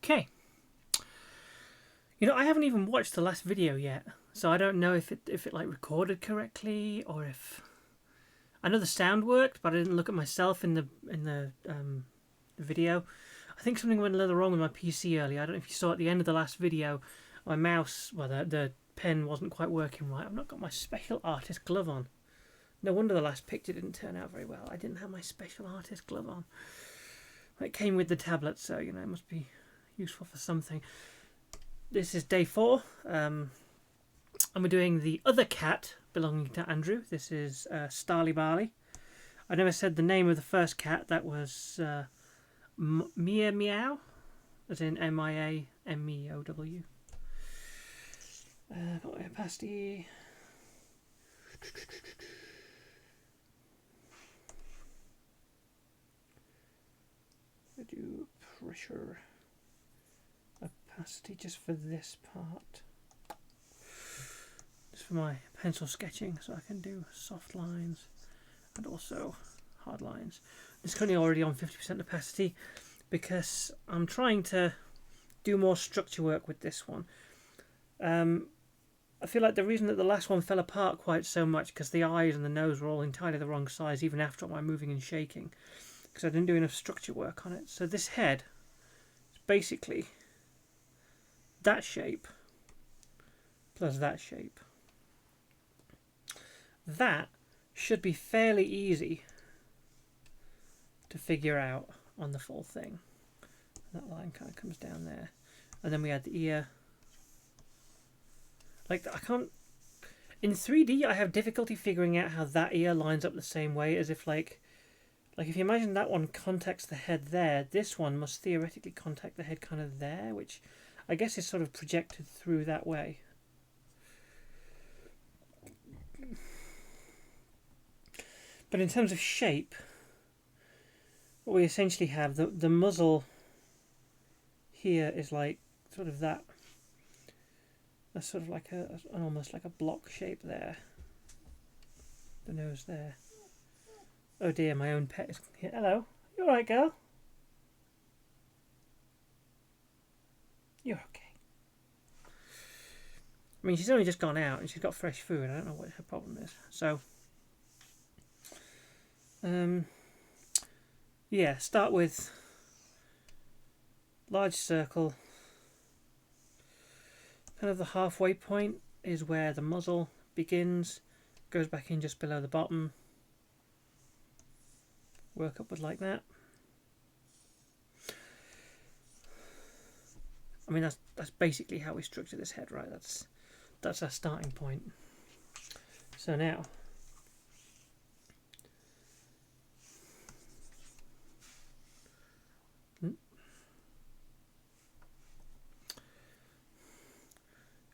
Okay. You know, I haven't even watched the last video yet, so I don't know if it like recorded correctly or if I know the sound worked, but I didn't look at myself in the video. I think something went a little wrong with my PC earlier. I don't know if you saw at the end of the last video, my mouse, well, the pen wasn't quite working right. I've not got my special artist glove on. No wonder the last picture didn't turn out very well. I didn't have my special artist glove on. It came with the tablet, so you know it must be useful for something. This is day 4, and we're doing the other cat belonging to Andrew. This is Starley Barley. I never said the name of the first cat. That was Mia Meow, as in M-I-A-M-E-O-W. Got my opacity. I do pressure opacity just for this part. Just for my pencil sketching, so I can do soft lines and also hard lines. It's currently already on 50% opacity because I'm trying to do more structure work with this one. I feel like the reason that the last one fell apart quite so much because the eyes and the nose were all entirely the wrong size even after my moving and shaking, because I didn't do enough structure work on it. So this head is basically that shape plus that shape. That should be fairly easy to figure out on the full thing. That line kind of comes down there, and then we add the ear. Like, I can't... In 3D, I have difficulty figuring out how that ear lines up the same way, as if, like if you imagine that one contacts the head there, this one must theoretically contact the head kind of there, which I guess is sort of projected through that way. But in terms of shape, what we essentially have, the muzzle here is like sort of that. That's sort of like almost like a block shape there. The nose there. Oh dear, my own pet is here. Hello, you alright, girl? You're okay. I mean, she's only just gone out and she's got fresh food. I don't know what her problem is. So, yeah, start with large circle. Kind of the halfway point is where the muzzle begins, goes back in just below the bottom. Work upward like that. I mean, that's basically how we structure this head, right? That's our starting point. So now,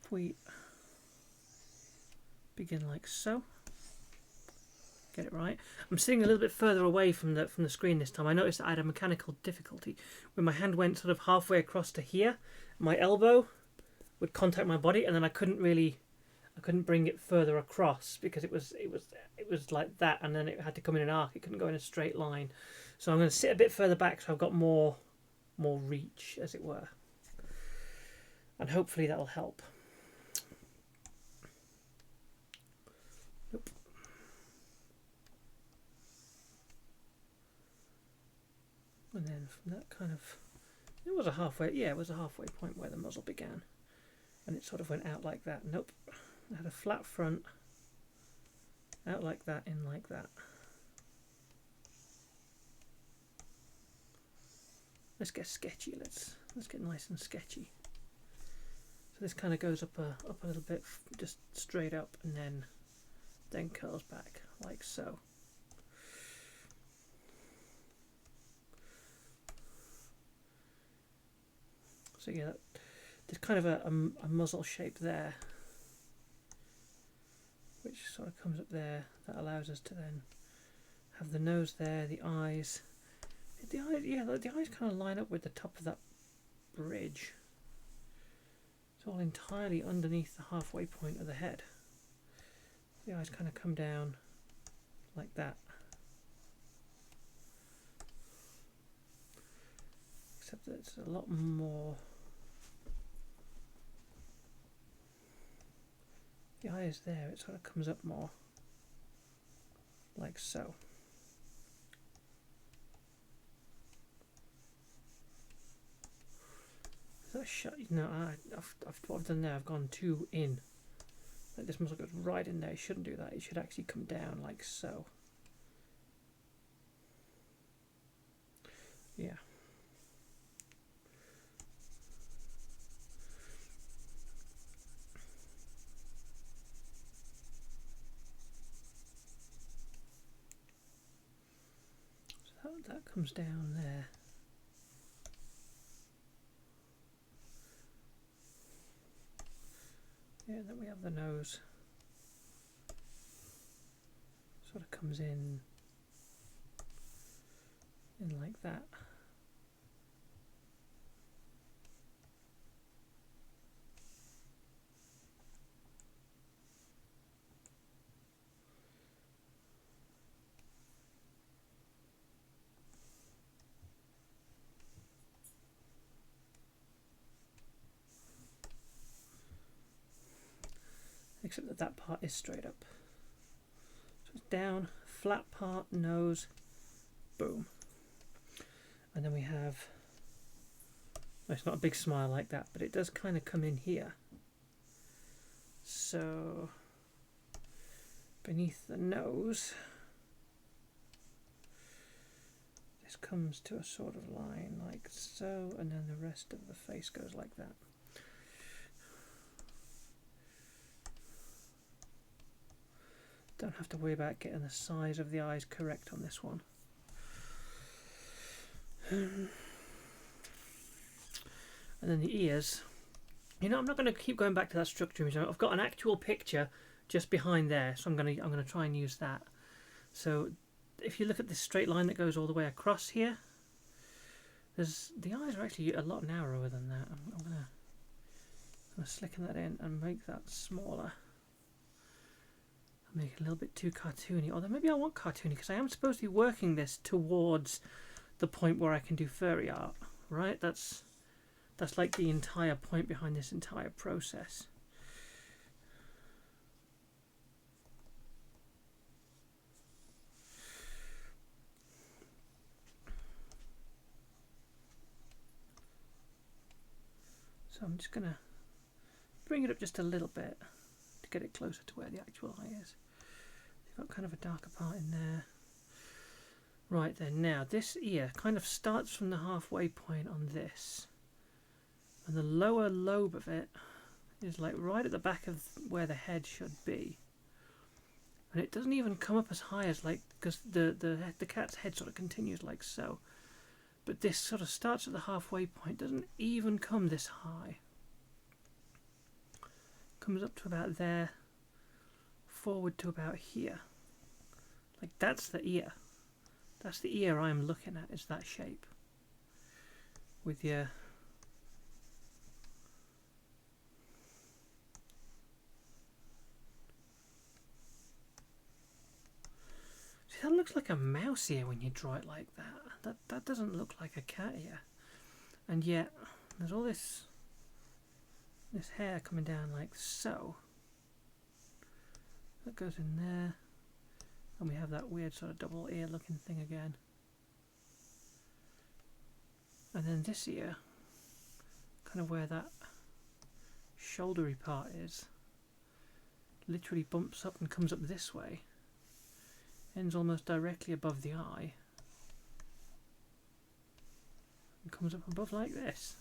if we begin like so, get it right. I'm sitting a little bit further away from the screen this time. I noticed that I had a mechanical difficulty when my hand went sort of halfway across to here. My elbow would contact my body, and then I couldn't bring it further across because it was like that, and then it had to come in an arc. It couldn't go in a straight line. So I'm going to sit a bit further back so I've got more reach, as it were, and hopefully that'll help. Nope. And then from that kind of, it was a halfway point where the muzzle began, and it sort of went out like that. Nope, it had a flat front, out like that, in like that. Let's get sketchy. Let's get nice and sketchy. So this kind of goes up a little bit, just straight up, and then curls back like so. So yeah, there's kind of a muzzle shape there, which sort of comes up there. That allows us to then have the nose there, the eyes. The eyes kind of line up with the top of that bridge. It's all entirely underneath the halfway point of the head. The eyes kind of come down like that. except that it's a lot more. The eye is there, it sort of comes up more, like so. Is that shut? No, what I've done there, I've gone too in. Like this muscle goes right in there. It shouldn't do that. It should actually come down like so. Yeah. So that comes down there. Yeah, then we have the nose. Sort of comes in like that. Except that that part is straight up. So it's down, flat part, nose, boom. And then we have, well, it's not a big smile like that, but it does kind of come in here. So beneath the nose, this comes to a sort of line like so, and then the rest of the face goes like that. Don't have to worry about getting the size of the eyes correct on this one. And then the ears. You know, I'm not going to keep going back to that structure. I've got an actual picture just behind there, so I'm going to try and use that. So if you look at this straight line that goes all the way across here, the eyes are actually a lot narrower than that. I'm going to slicken that in and make that smaller. Make it a little bit too cartoony, although maybe I want cartoony because I am supposed to be working this towards the point where I can do furry art, right? That's like the entire point behind this entire process. So I'm just gonna bring it up just a little bit to get it closer to where the actual eye is. You've got kind of a darker part in there. Right then, now this ear kind of starts from the halfway point on this, and the lower lobe of it is like right at the back of where the head should be, and it doesn't even come up as high as like, because the cat's head sort of continues like so, but this sort of starts at the halfway point, doesn't even come this high, comes up to about there, forward to about here. Like that's the ear. That's the ear I'm looking at, is that shape. With your see, that looks like a mouse ear when you draw it like that. That doesn't look like a cat ear. And yet there's all this hair coming down like so. That goes in there, and we have that weird sort of double ear looking thing again. And then this ear, kind of where that shouldery part is, literally bumps up and comes up this way, ends almost directly above the eye, and comes up above like this.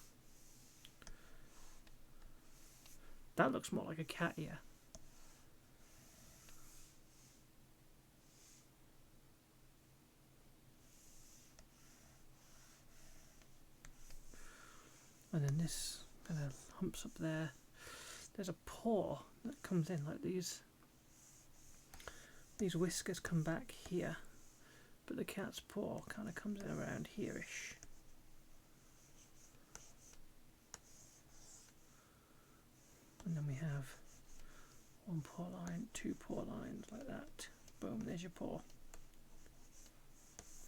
That looks more like a cat ear. And then this kind of humps up there. There's a paw that comes in like these. These whiskers come back here, but the cat's paw kind of comes in around here-ish. And then we have one paw line, two paw lines like that. Boom, there's your paw.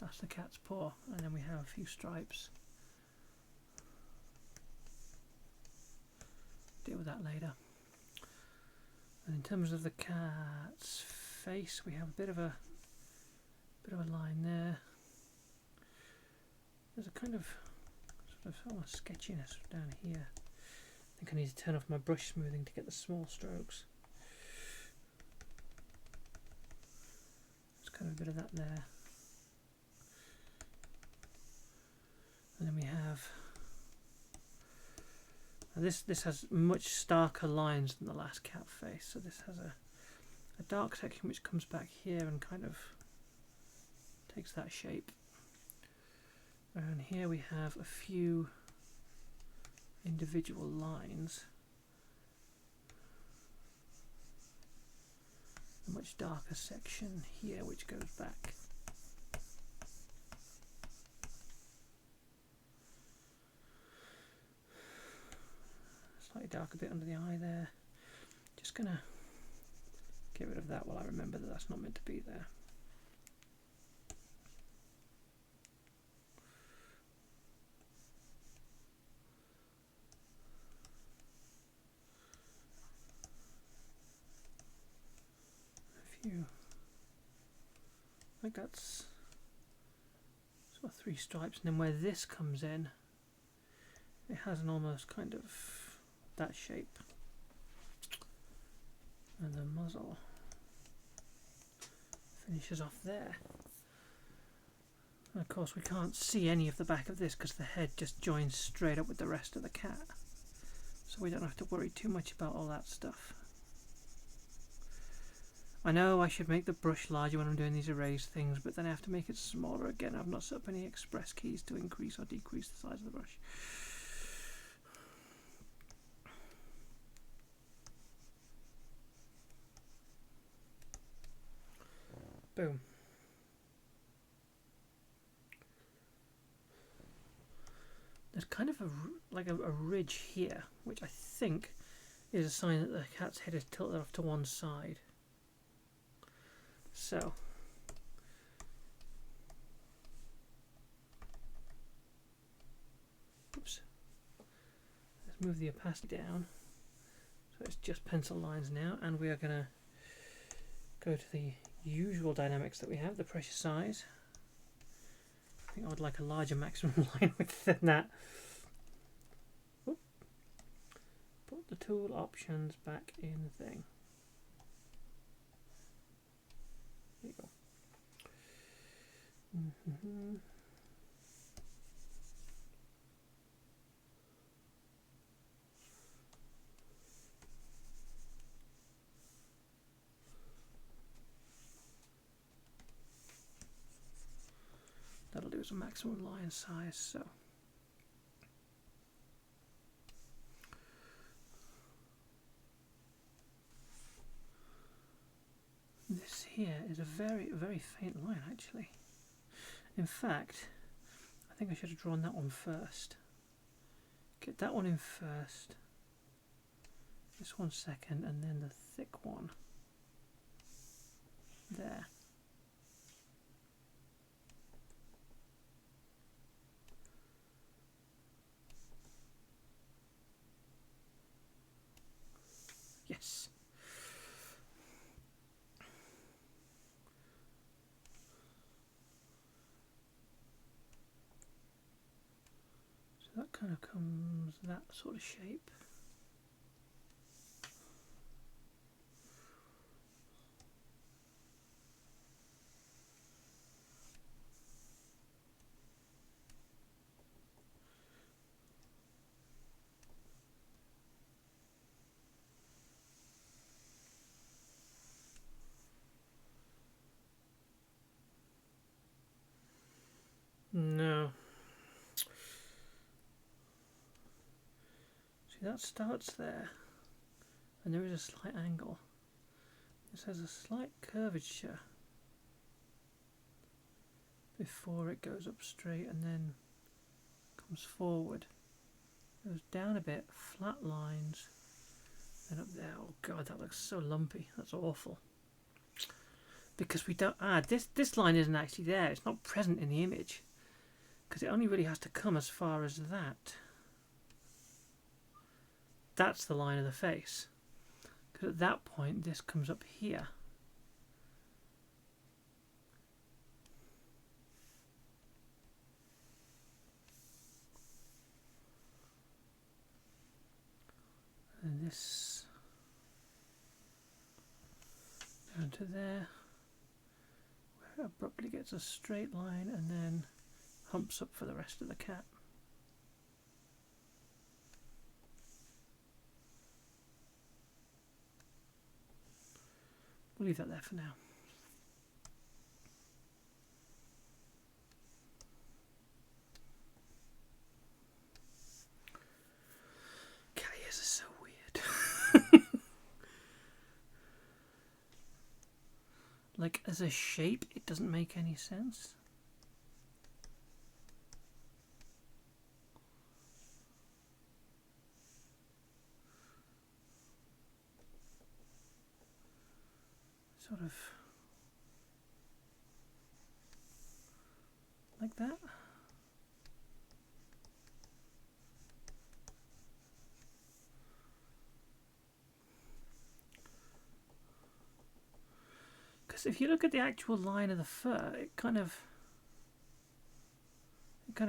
That's the cat's paw. And then we have a few stripes deal with that later. And in terms of the cat's face, we have a bit of a line there. There's a kind of sort of almost sketchiness down here. I think I need to turn off my brush smoothing to get the small strokes. There's kind of a bit of that there. And then we have, this has much starker lines than the last cat face, so this has a dark section which comes back here and kind of takes that shape. And here we have a few individual lines, a much darker section here which goes back. Slightly darker bit under the eye there. Just gonna get rid of that while I remember that that's not meant to be there. I think that's sort of 3 stripes, and then where this comes in, it has an almost kind of that shape, and the muzzle finishes off there. And of course we can't see any of the back of this because the head just joins straight up with the rest of the cat, so we don't have to worry too much about all that stuff. I know I should make the brush larger when I'm doing these erase things, but then I have to make it smaller again. I've not set up any express keys to increase or decrease the size of the brush. Boom. There's kind of like a ridge here, which I think is a sign that the cat's head is tilted off to one side. So, oops, let's move the opacity down, so it's just pencil lines now, and we are going to go to the usual dynamics that we have, the pressure size. I think I would like a larger maximum line width than that. Oop. Put the tool options back in the thing. There you go. That'll do as a maximum line size, so. This here is a very, very faint line actually. In fact, I think I should have drawn that one first. Get that one in first, this one second, and then the thick one there. Yes. So that kind of comes that sort of shape. No. See, that starts there, and there is a slight angle. This has a slight curvature before it goes up straight and then comes forward. Goes down a bit, flat lines, then up there. Oh god, that looks so lumpy. That's awful. Because we don't, this line isn't actually there. It's not present in the image. Because it only really has to come as far as that. that's the line of the face. Because at that point, this comes up here. And this down to there, where it abruptly gets a straight line and then humps up for the rest of the cat. We'll leave that there for now. Cat ears are so weird. Like, as a shape, it doesn't make any sense. Sort of like that. Because if you look at the actual line of the fur, it kind of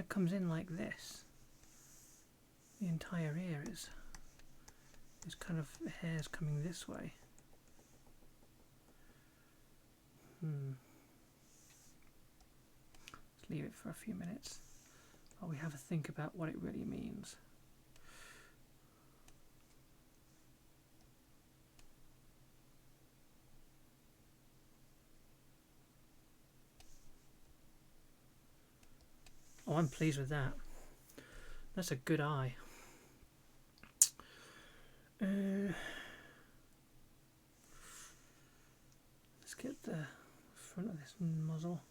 comes in like this. The entire ear is kind of hairs coming this way. Let's leave it for a few minutes while we have a think about what it really means. Oh, I'm pleased with that. That's a good eye. Let's get the front of this muzzle.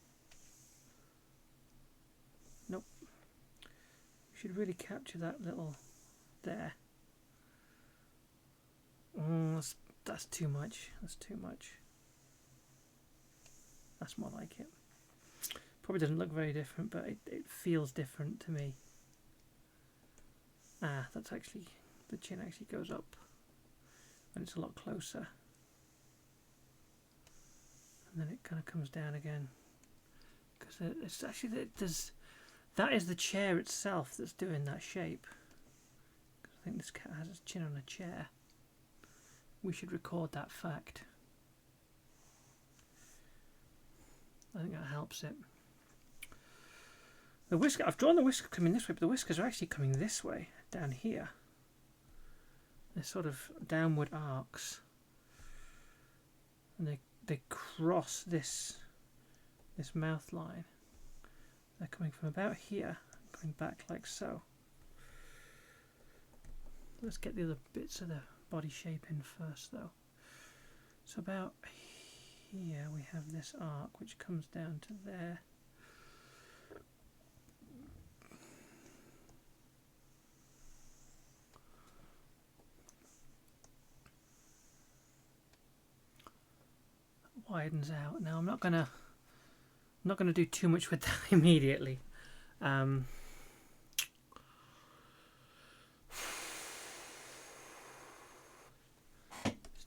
Nope. We should really capture that little there. That's too much. That's too much. That's more like it. Probably doesn't look very different, but it feels different to me. Ah, that's actually, the chin actually goes up when it's a lot closer. And then it kind of comes down again. Because it's actually, that is the chair itself that's doing that shape. I think this cat has its chin on a chair. We should record that fact. I think that helps it. The whisker, I've drawn the whisker coming this way, but the whiskers are actually coming this way, down here. They're sort of downward arcs. And they cross this mouth line. They're coming from about here, going back like so. Let's get the other bits of the body shape in first though. So about here we have this arc which comes down to there. Widens out. Now I'm not gonna do too much with that immediately. Let's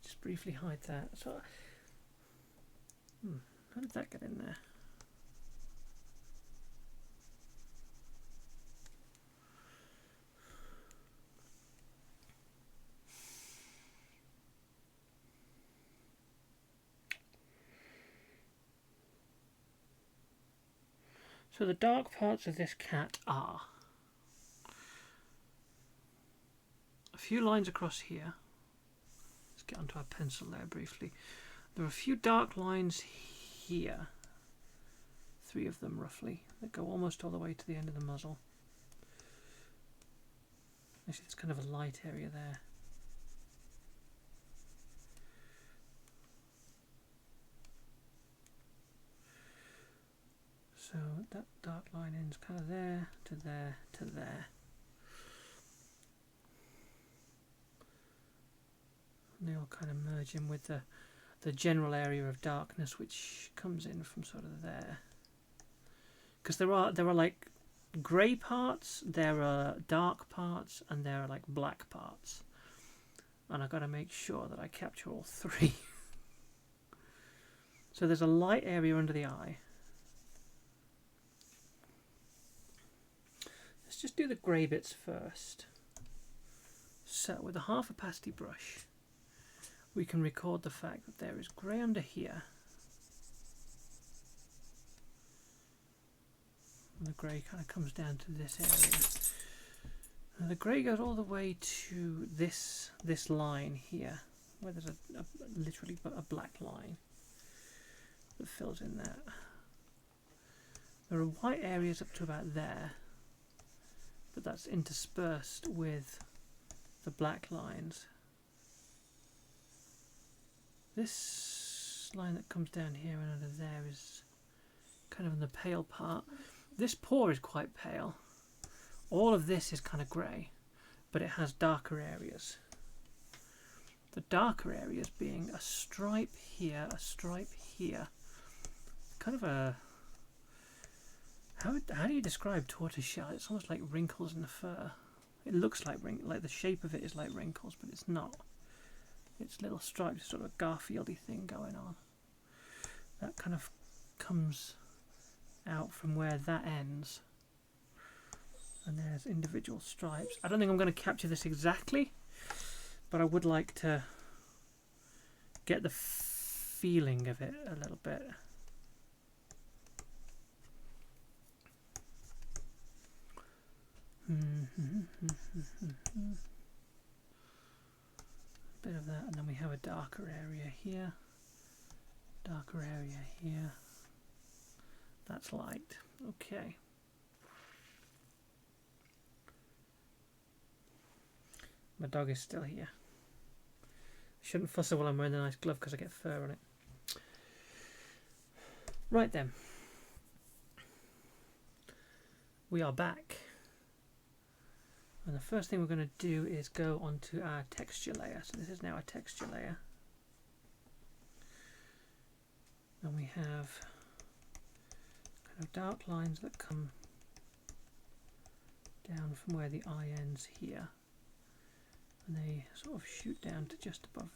just briefly hide that. So, how did that get in there? So the dark parts of this cat are a few lines across here. Let's get onto our pencil there briefly. There are a few dark lines here, 3 of them roughly, that go almost all the way to the end of the muzzle. Actually, there's kind of a light area there. So that dark line ends kind of there, to there, to there. And they all kind of merge in with the general area of darkness which comes in from sort of there. Because there are like grey parts, there are dark parts, and there are like black parts. and I've got to make sure that I capture all three. So there's a light area under the eye. Let's just do the grey bits first. So with a half opacity brush, we can record the fact that there is grey under here. And the grey kind of comes down to this area. And the grey goes all the way to this line here, where there's literally a black line that fills in that. There are white areas up to about there, but that's interspersed with the black lines. This line that comes down here and under there is kind of in the pale part. This paw is quite pale. All of this is kind of grey, but it has darker areas. The darker areas being a stripe here, a stripe here. Kind of a... How do you describe tortoiseshell? It's almost like wrinkles in the fur. It looks like the shape of it is like wrinkles, but it's not. It's little stripes, sort of a Garfieldy thing going on. That kind of comes out from where that ends. And there's individual stripes. I don't think I'm going to capture this exactly, but I would like to get the feeling of it a little bit. Bit of that, and then we have a darker area here, darker area here. That's light. Okay. My dog is still here. Shouldn't fuss her while I'm wearing a nice glove because I get fur on it. Right then. We are back. And the first thing we're going to do is go onto our texture layer. So this is now our texture layer. And we have kind of dark lines that come down from where the eye ends here. And they sort of shoot down to just above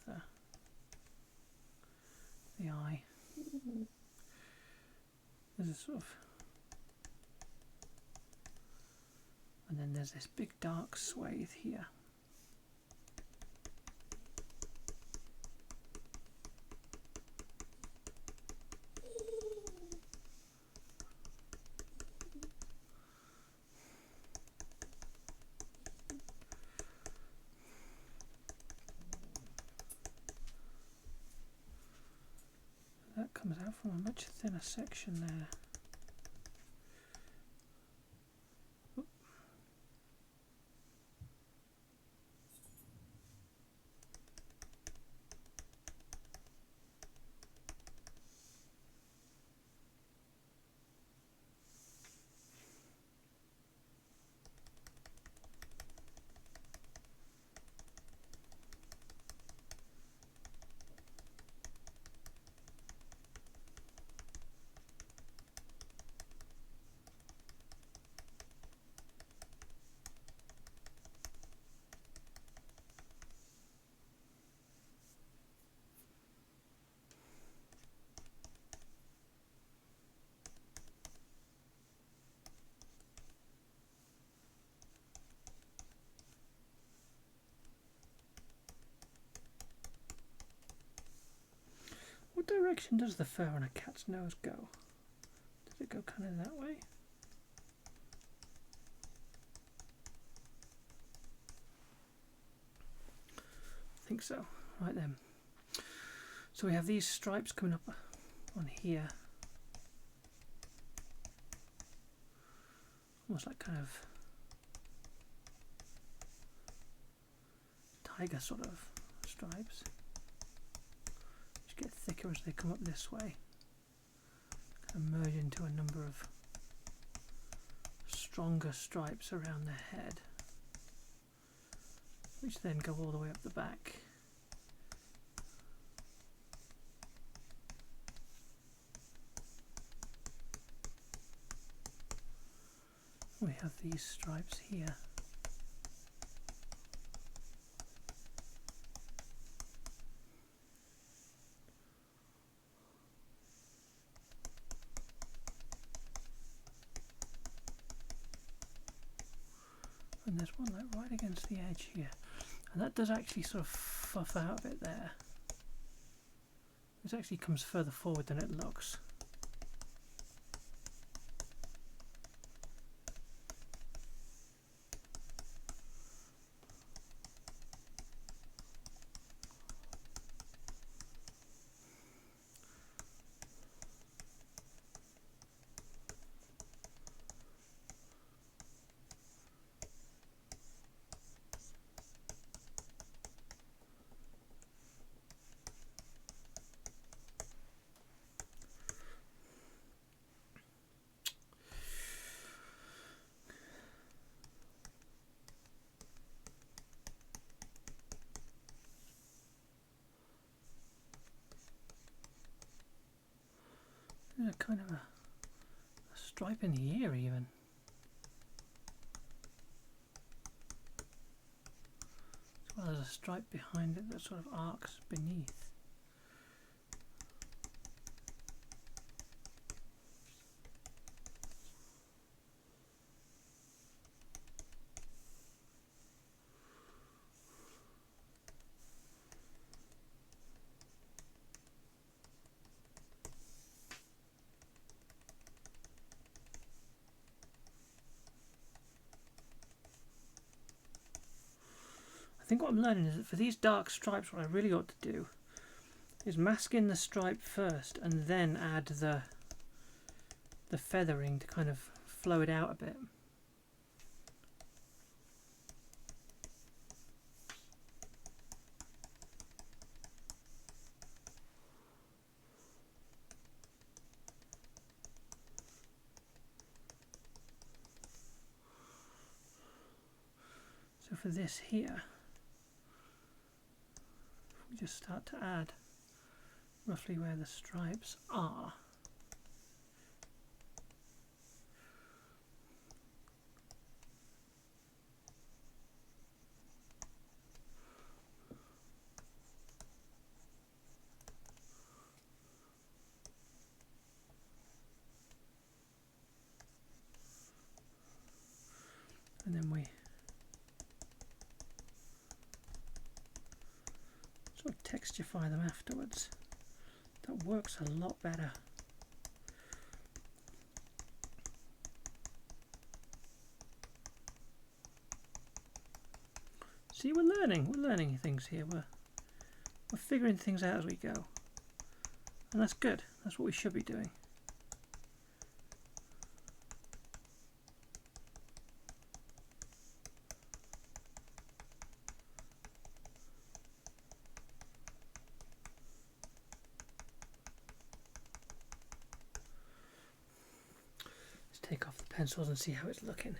the eye. There's a sort of... And then there's this big dark swathe here. That comes out from a much thinner section there. What direction does the fur on a cat's nose go? Does it go kind of that way? I think so. Right then. So we have these stripes coming up on here. Almost like kind of tiger sort of stripes. Get thicker as they come up this way, kind of merge into a number of stronger stripes around the head, which then go all the way up the back. We have these stripes here. there's one like right against the edge here, and that does actually sort of fluff out a bit there. This actually comes further forward than it looks. There's a kind of a stripe in the ear even. As well as a stripe behind it that sort of arcs beneath. I think what I'm learning is that for these dark stripes, what I really ought to do is mask in the stripe first and then add the feathering to kind of flow it out a bit. So for this here, we just start to add roughly where the stripes are. And then we sort of texturify them afterwards. That works a lot better. See, we're learning things here. We're figuring things out as we go, and that's good. That's what we should be doing. Take off the pencils and see how it's looking.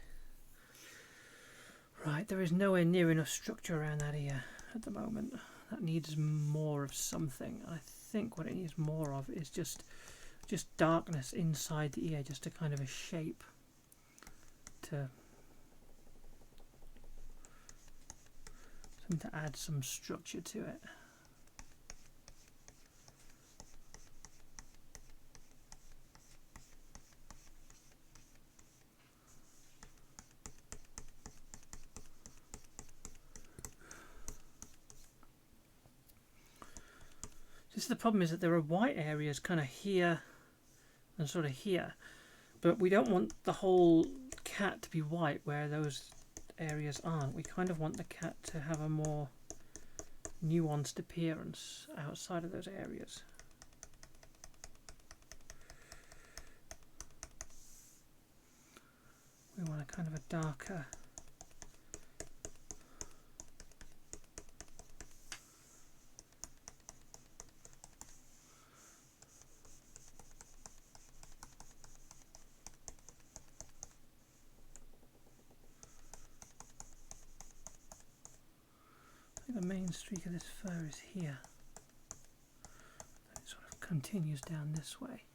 Right, there is nowhere near enough structure around that ear at the moment. That needs more of something. I think what it needs more of is just darkness inside the ear, just a kind of a shape to something to add some structure to it. The problem is that there are white areas kind of here and sort of here, but we don't want the whole cat to be white where those areas aren't. We kind of want the cat to have a more nuanced appearance outside of those areas. We want a kind of a darker the main streak of this fur is here. It sort of continues down this way.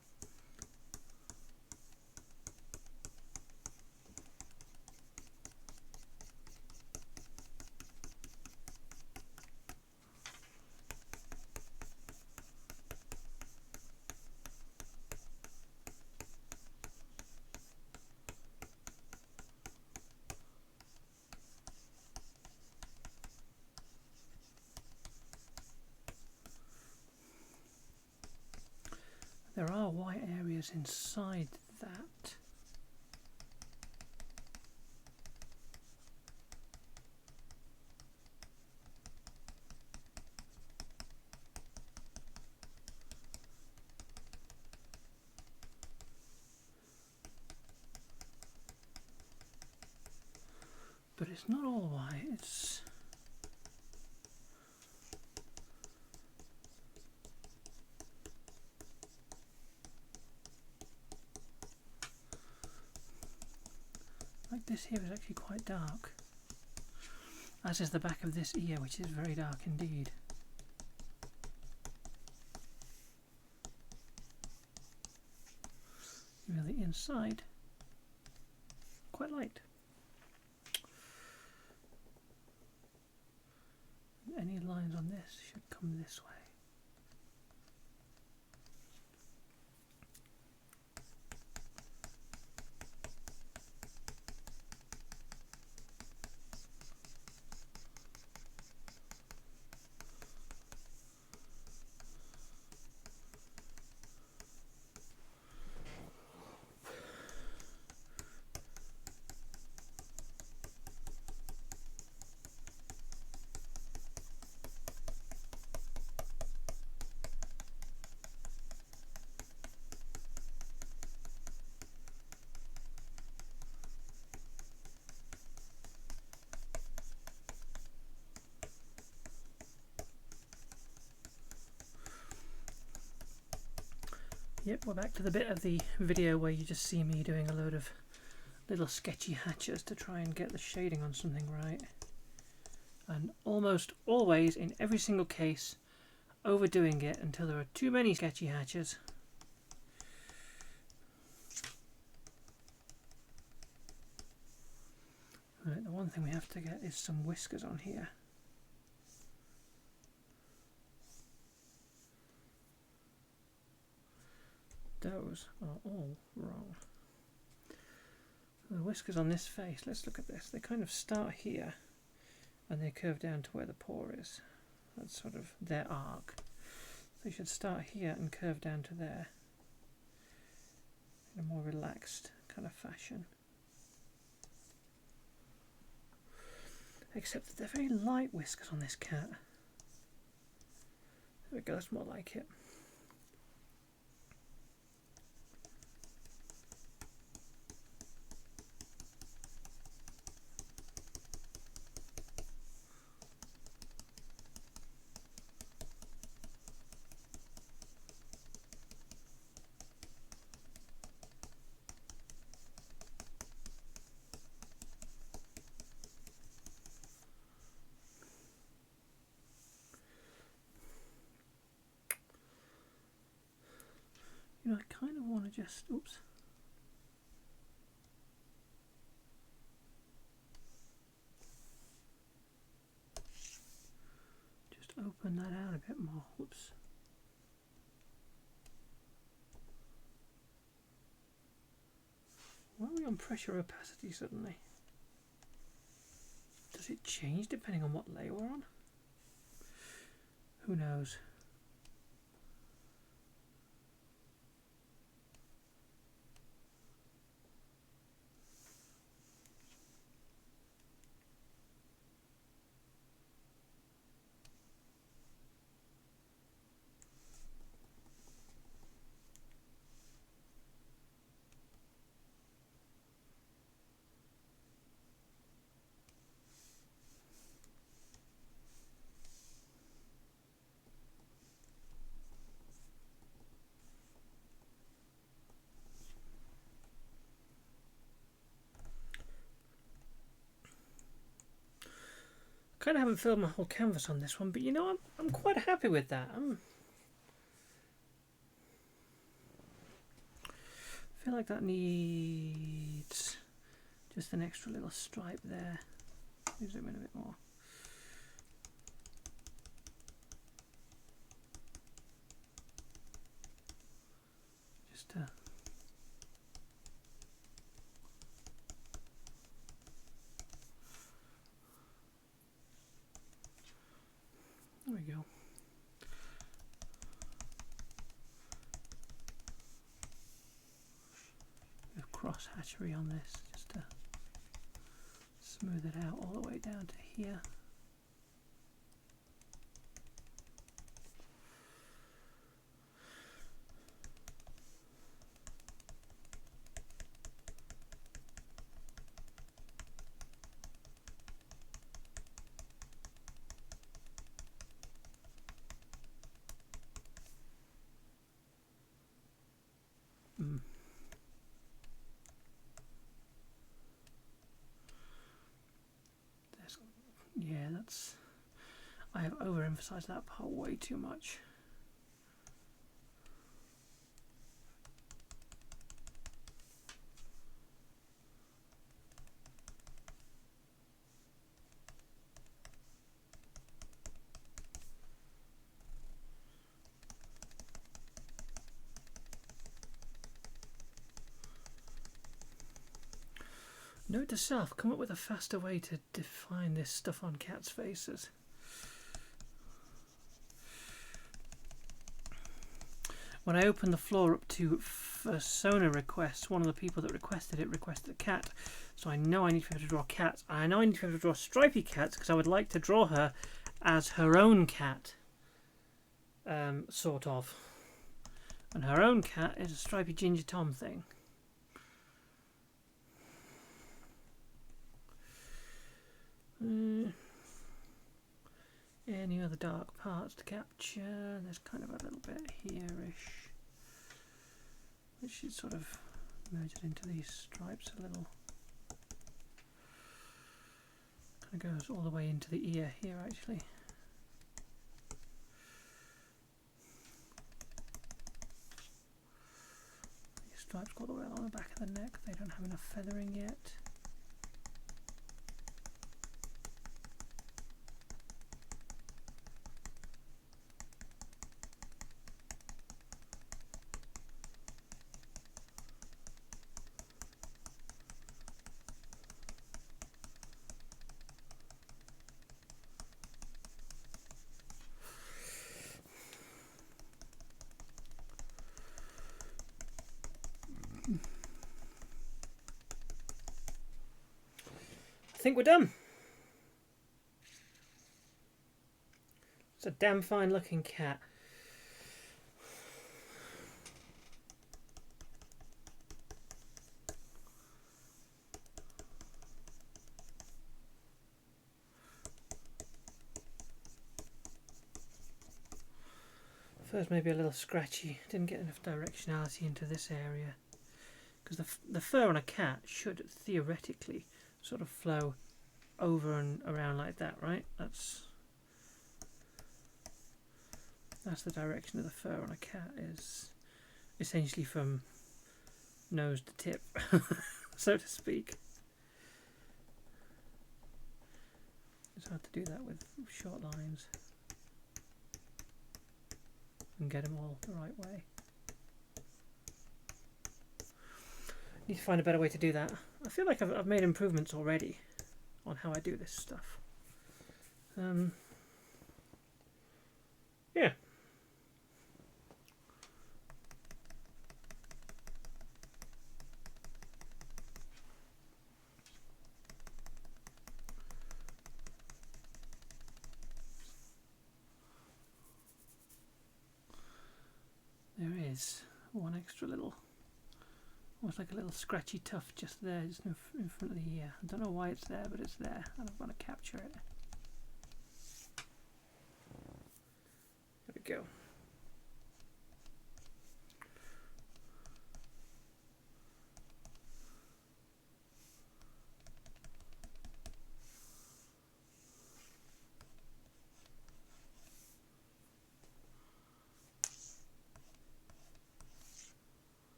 There are white areas inside that. But it's not all white, it's... like this here is actually quite dark. As is the back of this ear, which is very dark indeed. Really inside, quite light. Any lines on this should come this way. Yep, we're back to the bit of the video where you just see me doing a load of little sketchy hatches to try and get the shading on something right. And almost always, in every single case, overdoing it until there are too many sketchy hatches. Right, the one thing we have to get is some whiskers on here. Those are all wrong. The whiskers on this face, let's look at this. They kind of start here and they curve down to where the paw is. That's sort of their arc. So you should start here and curve down to there in a more relaxed kind of fashion. Except that they're very light whiskers on this cat. There we go, that's more like it. You know, I kind of want to just, oops. Just open that out a bit more, whoops. Why are we on pressure opacity suddenly? Does it change depending on what layer we're on? Who knows? Kind of haven't filled my whole canvas on this one, but you know, I'm quite happy with that. I feel like that needs just an extra little stripe there. Let me zoom in a bit more. Just to there we go. cross hatchery on this just to smooth it out all the way down to here. Yeah, that's... I have overemphasized that part way too much. Note to self, come up with a faster way to define this stuff on cats' faces. When I opened the floor up to persona requests, one of the people that requested it requested a cat. So I know I need to be able to draw cats. And I know I need to be able to draw stripy cats because I would like to draw her as her own cat. Sort of. And her own cat is a stripy Ginger Tom thing. Any other dark parts to capture? There's kind of a little bit here-ish, which is sort of merged into these stripes a little. Kind of goes all the way into the ear here, actually. These stripes go all the way along the back of the neck. They don't have enough feathering yet. I think we're done. It's a damn fine looking cat. First maybe a little scratchy, didn't get enough directionality into this area. Because the fur on a cat should theoretically sort of flow over and around like that, right? That's the direction of the fur on a cat, is essentially from nose to tip, so to speak. It's hard to do that with short lines and get them all the right way. Need to find a better way to do that. I feel like I've made improvements already on how I do this stuff. Yeah. There is one extra little, almost like a little scratchy tuft just there, just in front of the ear. I don't know why it's there, but it's there, and I want to capture it. There we go.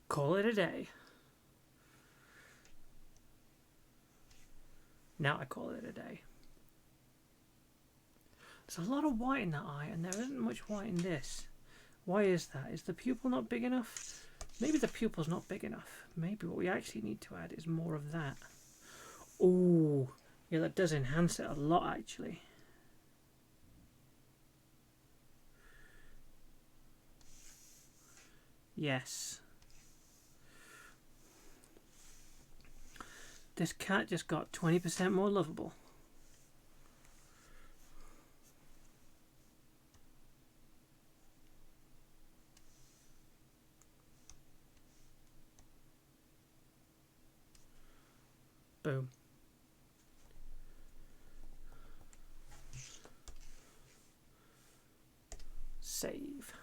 Call it a day. Now I call it a day. There's a lot of white in that eye, and there isn't much white in this. Why is that? Is the pupil not big enough? Maybe the pupil's not big enough. Maybe what we actually need to add is more of that. Ooh, yeah, that does enhance it a lot, actually. Yes. This cat just got 20% more lovable. Boom. Save.